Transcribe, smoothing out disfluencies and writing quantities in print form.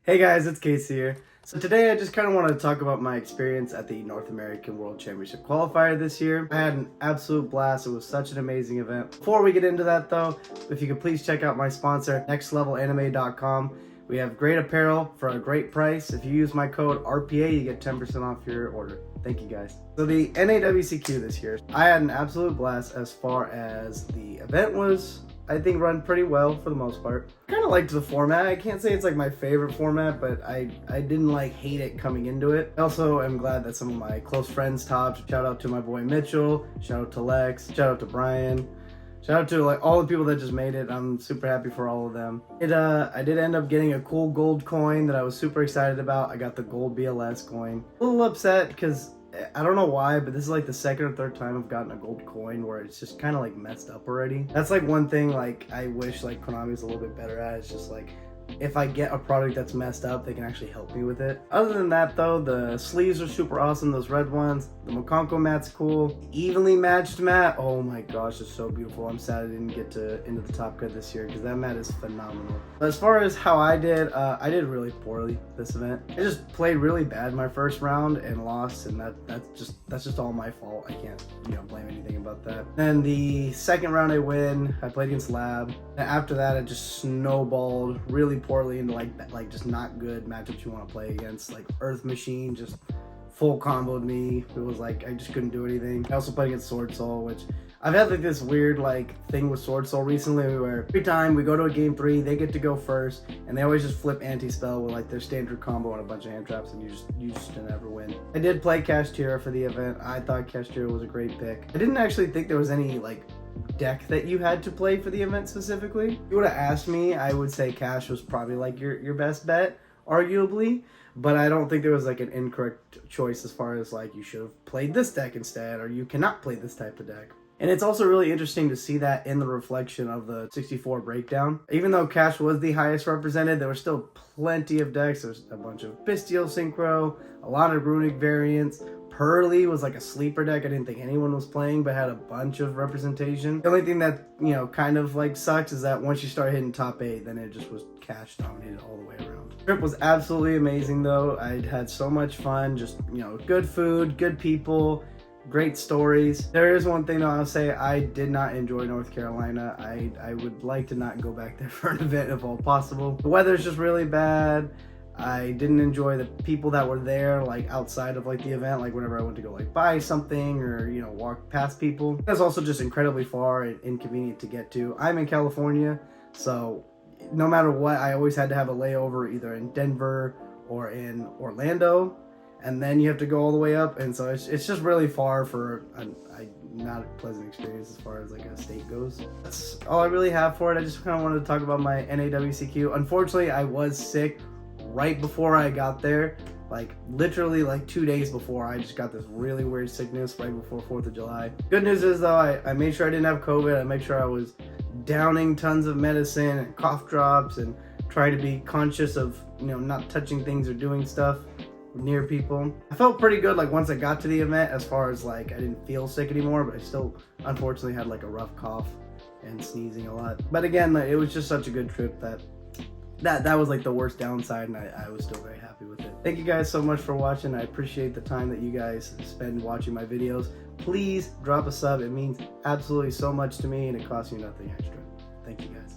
Hey guys, it's Casey here. So today I just kind of want to talk about my experience at the North American World Championship qualifier this year. I had an absolute blast. It was such an amazing event. Before we get into that though, if you could please check out my sponsor, nextlevelanime.com. We have great apparel for a great price. If you use my code RPA, you get 10% off your order. Thank you guys. So the NAWCQ this year, I had an absolute blast as far as the event was, I think, run pretty well for the most part. Kind of liked the format. I can't say it's like my favorite format, but I didn't like hate it coming into it. I also am glad that some of my close friends topped. Shout out to my boy Mitchell, shout out to Lex, shout out to Brian. Shout out to like all the people that just made it. I'm super happy for all of them. I did end up getting a cool gold coin that I was super excited about. I got the gold BLS coin. A little upset because I don't know why, but this is like the second or third time I've gotten a gold coin where it's just kind of like messed up already. That's like one thing like I wish like Konami was a little bit better at. It's just like, if I get a product that's messed up, they can actually help me with it. Other than that though, the sleeves are super awesome, those red ones. The Mokonko mat's cool. Evenly matched mat, oh my gosh, it's so beautiful. I'm sad I didn't get into the top cut this year because that mat is phenomenal. As far as how I did really poorly this event. I just played really bad my first round and lost, and that's just all my fault. I can't blame anything about that. Then the second round I win, I played against Lab. And after that it just snowballed really poorly into like just not good matchups you want to play against. Like Earth Machine just full comboed me. It was like I just couldn't do anything. I also played against Sword Soul, which I've had like this weird like thing with Sword Soul recently where every time we go to a game 3, they get to go first, and they always just flip anti-spell with like their standard combo and a bunch of hand traps, and you just never win. I did play Kashtira for the event. I thought Kashtira was a great pick. I didn't actually think there was any like deck that you had to play for the event specifically. If you would have asked me, I would say Cash was probably like your best bet, arguably, but I don't think there was like an incorrect choice as far as like you should have played this deck instead, or you cannot play this type of deck. And it's also really interesting to see that in the reflection of the 64 breakdown. Even though Cash was the highest represented, there were still plenty of decks. There's a bunch of Bestial Synchro, a lot of Runic variants. Pearly was like a sleeper deck I didn't think anyone was playing, but had a bunch of representation. The only thing that, kind of like sucks is that once you start hitting top 8, then it just was Cash dominated all the way around. The trip was absolutely amazing though. I had so much fun, just, good food, good people, great stories. There is one thing though I'll say, I did not enjoy North Carolina. I would like to not go back there for an event if all possible. The weather's just really bad. I didn't enjoy the people that were there, like outside of like the event, like whenever I went to go like buy something or walk past people. That's also just incredibly far and inconvenient to get to. I'm in California, so no matter what, I always had to have a layover either in Denver or in Orlando, and then you have to go all the way up, and so it's just really far for a not a pleasant experience as far as like a state goes. That's all I really have for it. I just kind of wanted to talk about my NAWCQ. Unfortunately, I was sick right before I got there, like literally like 2 days before. I just got this really weird sickness right before 4th of July. Good news is though, I made sure I didn't have COVID. I made sure I was downing tons of medicine and cough drops and try to be conscious of not touching things or doing stuff near people. I felt pretty good like once I got to the event, as far as like I didn't feel sick anymore, but I still unfortunately had like a rough cough and sneezing a lot. But again, it was just such a good trip that was like the worst downside, and I was still very happy with it. Thank you guys so much for watching. I appreciate the time that you guys spend watching my videos. Please drop a sub. It means absolutely so much to me, and it costs you nothing extra. Thank you guys.